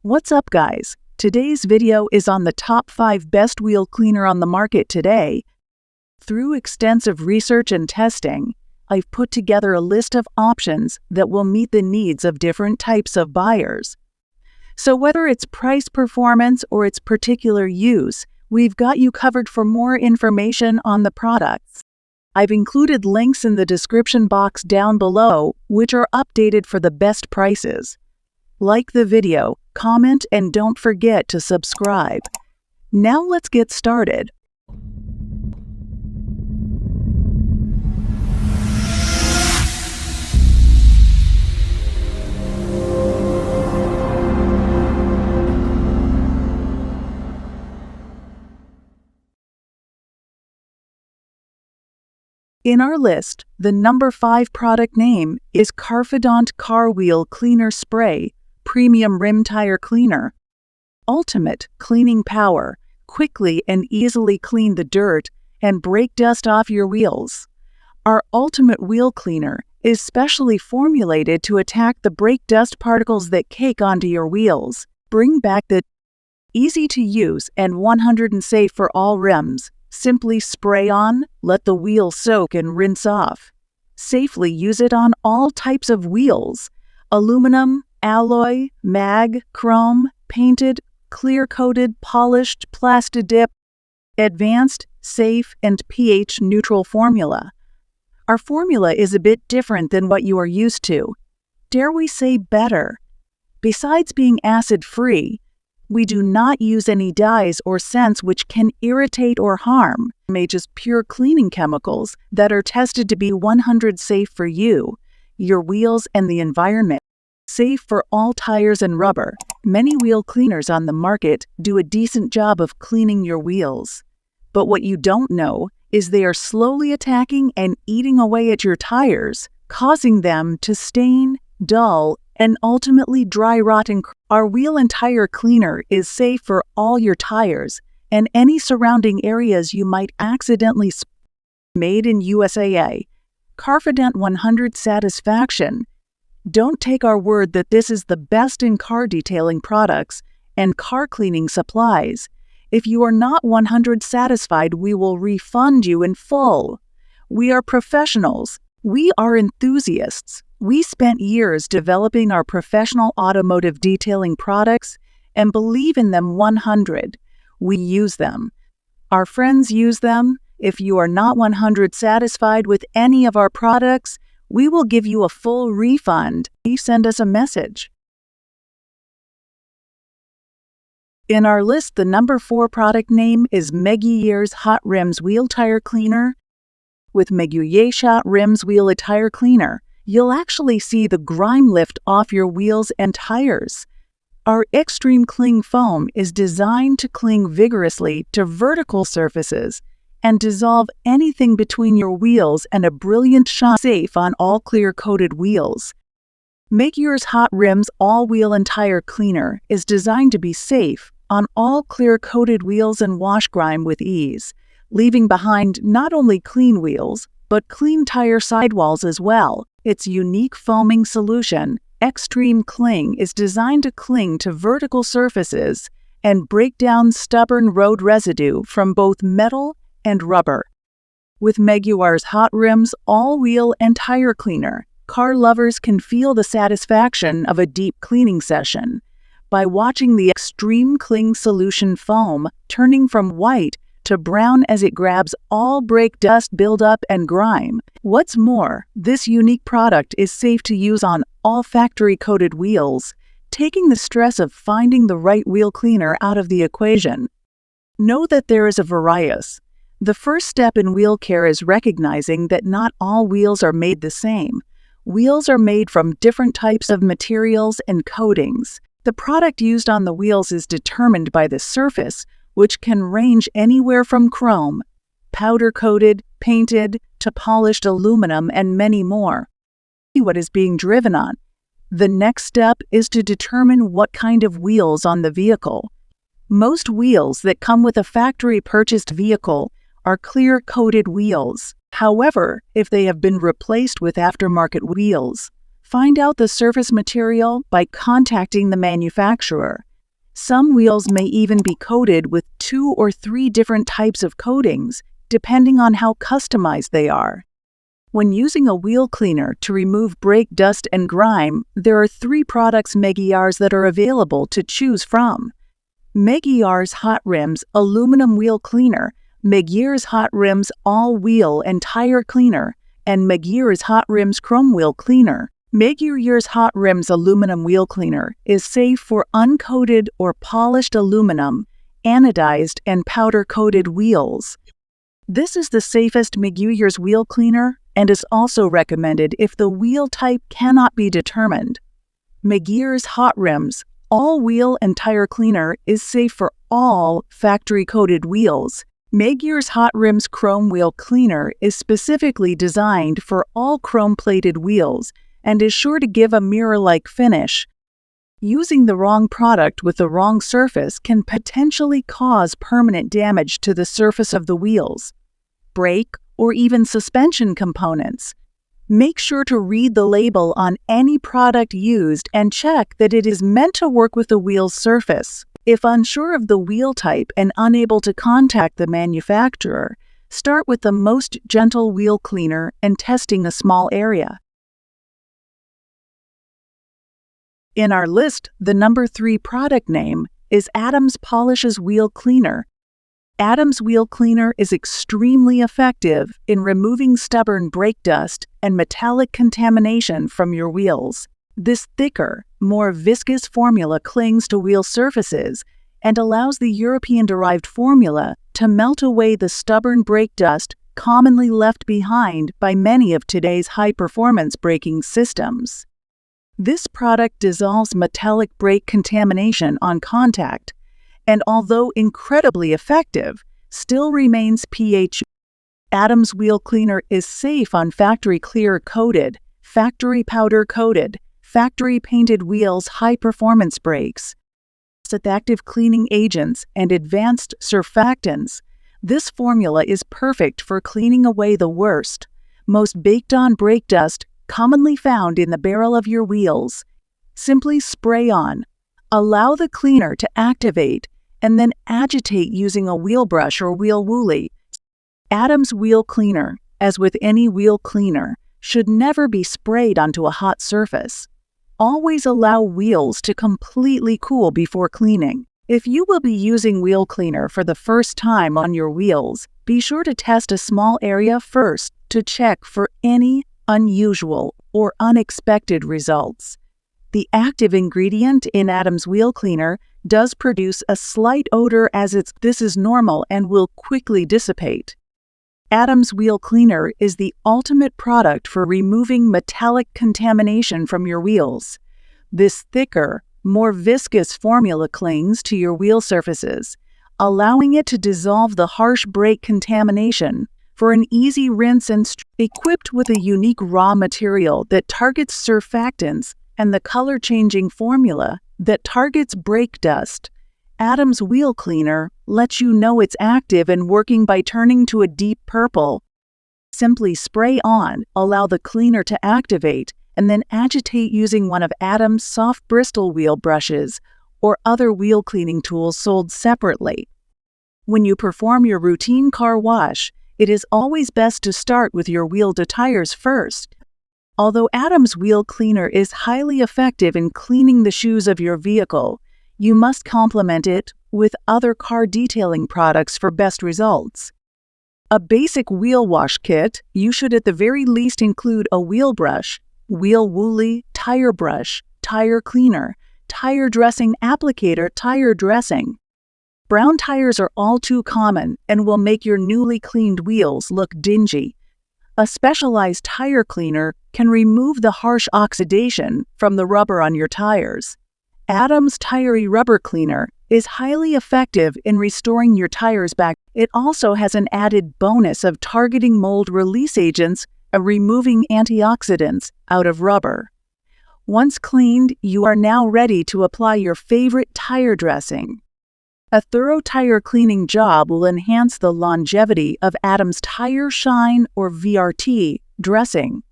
What's up, guys? Today's video is on the top 5 best wheel cleaner on the market today. Through extensive research and testing, I've put together a list of options that will meet the needs of different types of buyers. So whether it's price performance or its particular use, we've got you covered. For more information on the products, I've included links in the description box down below, which are updated for the best prices. Like the video, comment, and don't forget to subscribe. Now let's get started. In our list, the number 5 product name is Carfidant Car Wheel Cleaner Spray Premium Rim Tire Cleaner. Ultimate cleaning power. Quickly and easily clean the dirt and brake dust off your wheels. Our ultimate wheel cleaner is specially formulated to attack the brake dust particles that cake onto your wheels. Bring back the easy to use and 100% safe for all rims. Simply spray on, let the wheel soak and rinse off. Safely use it on all types of wheels: aluminum, alloy, mag, chrome, painted, clear-coated, polished, plastidip, advanced, safe, and pH-neutral formula. Our formula is a bit different than what you are used to. Dare we say better? Besides being acid-free, we do not use any dyes or scents which can irritate or harm. Made just pure cleaning chemicals that are tested to be 100% safe for you, your wheels, and the environment. Safe for all tires and rubber. Many wheel cleaners on the market do a decent job of cleaning your wheels. But what you don't know is they are slowly attacking and eating away at your tires, causing them to stain, dull, and ultimately dry rot. Our wheel and tire cleaner is safe for all your tires and any surrounding areas you might accidentally spray. Made in USA. Carfidant 100% satisfaction. Don't take our word that this is the best in car detailing products and car cleaning supplies. If you are not 100% satisfied, we will refund you in full. We are professionals. We are enthusiasts. We spent years developing our professional automotive detailing products and believe in them 100%. We use them. Our friends use them. If you are not 100% satisfied with any of our products, we will give you a full refund. Please send us a message. In our list, the number 4 product name is Meguiar's Hot Rims Wheel Tire Cleaner. With Meguiar Hot Rims Wheel Tire Cleaner, you'll actually see the grime lift off your wheels and tires. Our extreme cling foam is designed to cling vigorously to vertical surfaces and dissolve anything between your wheels, and a brilliant shot safe on all clear-coated wheels. Meguiar's Hot Rims All-Wheel and Tire Cleaner is designed to be safe on all clear-coated wheels and wash grime with ease, leaving behind not only clean wheels, but clean tire sidewalls as well. Its unique foaming solution, Extreme Cling, is designed to cling to vertical surfaces and break down stubborn road residue from both metal and rubber. With Meguiar's Hot Rims All-Wheel and Tire Cleaner, car lovers can feel the satisfaction of a deep cleaning session by watching the Extreme Cling solution foam turning from white to brown as it grabs all brake dust, buildup, and grime. What's more, this unique product is safe to use on all factory-coated wheels, taking the stress of finding the right wheel cleaner out of the equation. Know that there is a variety. The first step in wheel care is recognizing that not all wheels are made the same. Wheels are made from different types of materials and coatings. The product used on the wheels is determined by the surface, which can range anywhere from chrome, powder-coated, painted, to polished aluminum, and many more. What is being driven on? The next step is to determine what kind of wheels on the vehicle. Most wheels that come with a factory-purchased vehicle are clear-coated wheels. However, if they have been replaced with aftermarket wheels, find out the surface material by contacting the manufacturer. Some wheels may even be coated with 2 or 3 different types of coatings, depending on how customized they are. When using a wheel cleaner to remove brake dust and grime, there are 3 products Meguiar's that are available to choose from. Meguiar's Hot Rims Aluminum Wheel Cleaner, Meguiar's Hot Rims All-Wheel and Tire Cleaner, and Meguiar's Hot Rims Chrome Wheel Cleaner. Meguiar's Hot Rims Aluminum Wheel Cleaner is safe for uncoated or polished aluminum, anodized and powder-coated wheels. This is the safest Meguiar's wheel cleaner and is also recommended if the wheel type cannot be determined. Meguiar's Hot Rims All-Wheel and Tire Cleaner is safe for all factory-coated wheels. Meguiar's Hot Rims Chrome Wheel Cleaner is specifically designed for all chrome-plated wheels and is sure to give a mirror-like finish. Using the wrong product with the wrong surface can potentially cause permanent damage to the surface of the wheels, brake, or even suspension components. Make sure to read the label on any product used and check that it is meant to work with the wheel's surface. If unsure of the wheel type and unable to contact the manufacturer, start with the most gentle wheel cleaner and testing a small area. In our list, the number 3 product name is Adams Polishes Wheel Cleaner. Adams Wheel Cleaner is extremely effective in removing stubborn brake dust and metallic contamination from your wheels. This thicker, more viscous formula clings to wheel surfaces and allows the European-derived formula to melt away the stubborn brake dust commonly left behind by many of today's high-performance braking systems. This product dissolves metallic brake contamination on contact, and although incredibly effective, still remains pH. Adams Wheel Cleaner is safe on factory clear coated, factory powder coated, factory painted wheels, high-performance brakes, with active cleaning agents and advanced surfactants. This formula is perfect for cleaning away the worst, most baked-on brake dust commonly found in the barrel of your wheels. Simply spray on, allow the cleaner to activate, and then agitate using a wheel brush or wheel woolly. Adams Wheel Cleaner, as with any wheel cleaner, should never be sprayed onto a hot surface. Always allow wheels to completely cool before cleaning. If you will be using wheel cleaner for the first time on your wheels, be sure to test a small area first to check for any unusual or unexpected results. The active ingredient in Adams Wheel Cleaner does produce a slight odor this is normal and will quickly dissipate. Adams Wheel Cleaner is the ultimate product for removing metallic contamination from your wheels. This thicker, more viscous formula clings to your wheel surfaces, allowing it to dissolve the harsh brake contamination for an easy rinse and equipped with a unique raw material that targets surfactants and the color-changing formula that targets brake dust. Adams Wheel Cleaner lets you know it's active and working by turning to a deep purple. Simply spray on, allow the cleaner to activate, and then agitate using one of Adams' soft bristle wheel brushes or other wheel cleaning tools sold separately. When you perform your routine car wash, it is always best to start with your wheel to tires first. Although Adams Wheel Cleaner is highly effective in cleaning the shoes of your vehicle, you must complement it with other car detailing products for best results. A basic wheel wash kit, you should at the very least include a wheel brush, wheel woolly, tire brush, tire cleaner, tire dressing applicator, tire dressing. Brown tires are all too common and will make your newly cleaned wheels look dingy. A specialized tire cleaner can remove the harsh oxidation from the rubber on your tires. Adams Tire Rubber Cleaner is highly effective in restoring your tires back. It also has an added bonus of targeting mold release agents and removing antioxidants out of rubber. Once cleaned, you are now ready to apply your favorite tire dressing. A thorough tire cleaning job will enhance the longevity of Adams Tire Shine or VRT dressing.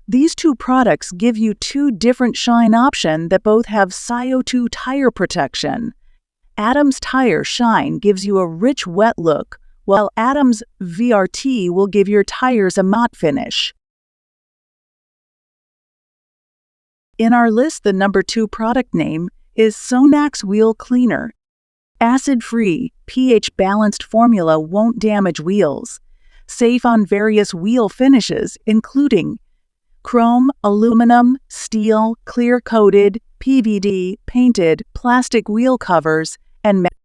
These two products give you two different shine options that both have CO2 tire protection, Adam's Tire Shine gives you a rich wet look, while Adam's VRT will give your tires a matte finish. In our list, the number 2 product name is Sonax Wheel Cleaner. Acid-free, pH-balanced formula won't damage wheels. Safe on various wheel finishes, including chrome, aluminum, steel, clear-coated, PVD, painted, plastic wheel covers, and metal.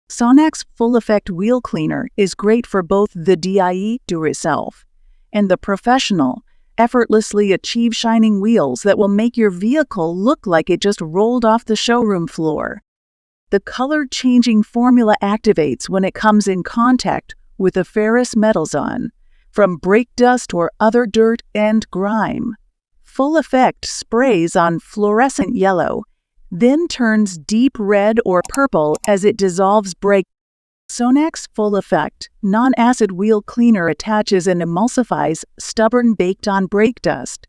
Sonax Full Effect Wheel Cleaner is great for both the DIY do-it-yourself and the professional, effortlessly achieve shining wheels that will make your vehicle look like it just rolled off the showroom floor. The color-changing formula activates when it comes in contact with the ferrous metals from brake dust or other dirt and grime. Full Effect sprays on fluorescent yellow, then turns deep red or purple as it dissolves brake. Sonax Full Effect Non-Acid Wheel Cleaner attaches and emulsifies stubborn baked-on brake dust.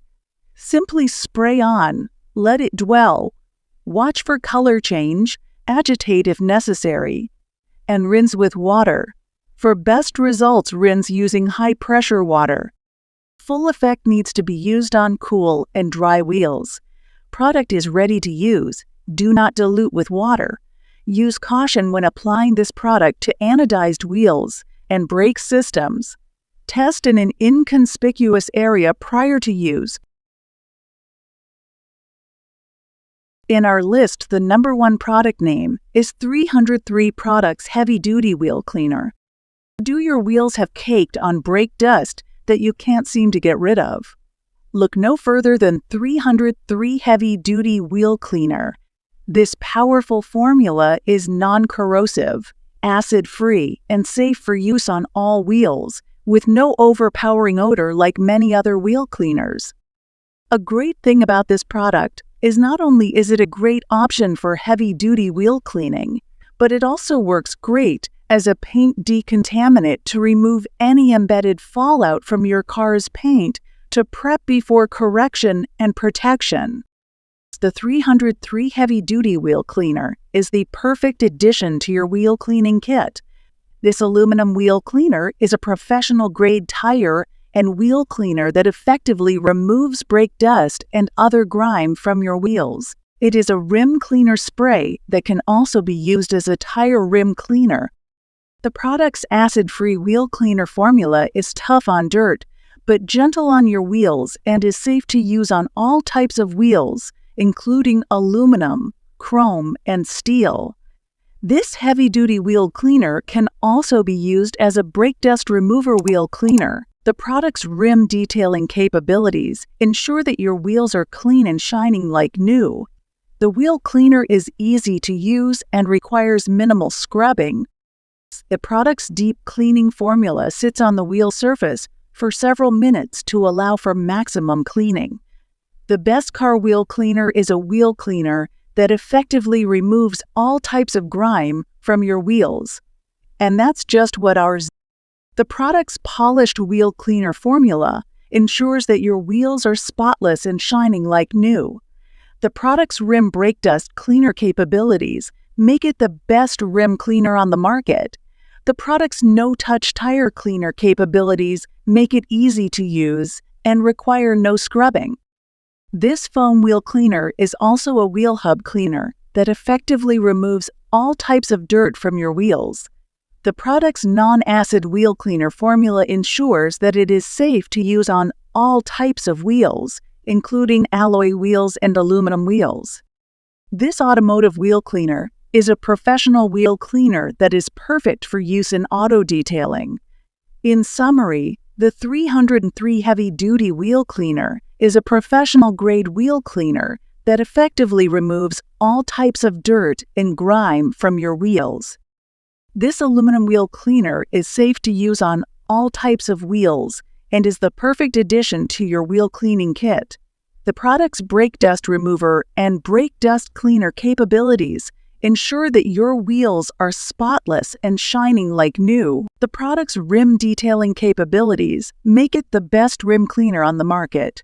Simply spray on, let it dwell, watch for color change, agitate if necessary, and rinse with water. For best results, rinse using high-pressure water. Full Effect needs to be used on cool and dry wheels. Product is ready to use. Do not dilute with water. Use caution when applying this product to anodized wheels and brake systems. Test in an inconspicuous area prior to use. In our list, the number 1 product name is 303 Products Heavy Duty Wheel Cleaner. Do your wheels have caked on brake dust that you can't seem to get rid of? Look no further than 303 Heavy Duty Wheel Cleaner. This powerful formula is non-corrosive, acid-free, and safe for use on all wheels, with no overpowering odor like many other wheel cleaners. A great thing about this product is not only is it a great option for heavy-duty wheel cleaning, but it also works great as a paint decontaminant to remove any embedded fallout from your car's paint to prep before correction and protection. The 303 Heavy Duty Wheel Cleaner is the perfect addition to your wheel cleaning kit. This aluminum wheel cleaner is a professional-grade tire and wheel cleaner that effectively removes brake dust and other grime from your wheels. It is a rim cleaner spray that can also be used as a tire rim cleaner. The product's acid-free wheel cleaner formula is tough on dirt, but gentle on your wheels and is safe to use on all types of wheels, including aluminum, chrome, and steel. This heavy-duty wheel cleaner can also be used as a brake dust remover wheel cleaner. The product's rim detailing capabilities ensure that your wheels are clean and shining like new. The wheel cleaner is easy to use and requires minimal scrubbing. The product's deep cleaning formula sits on the wheel surface for several minutes to allow for maximum cleaning. The best car wheel cleaner is a wheel cleaner that effectively removes all types of grime from your wheels. And that's just what ours. The product's polished wheel cleaner formula ensures that your wheels are spotless and shining like new. The product's rim brake dust cleaner capabilities make it the best rim cleaner on the market. The product's no-touch tire cleaner capabilities make it easy to use and require no scrubbing. This foam wheel cleaner is also a wheel hub cleaner that effectively removes all types of dirt from your wheels. The product's non-acid wheel cleaner formula ensures that it is safe to use on all types of wheels, including alloy wheels and aluminum wheels. This automotive wheel cleaner is a professional wheel cleaner that is perfect for use in auto detailing. In summary, the 303 Heavy Duty Wheel Cleaner is a professional-grade wheel cleaner that effectively removes all types of dirt and grime from your wheels. This aluminum wheel cleaner is safe to use on all types of wheels and is the perfect addition to your wheel cleaning kit. The product's brake dust remover and brake dust cleaner capabilities ensure that your wheels are spotless and shining like new. The product's rim detailing capabilities make it the best rim cleaner on the market.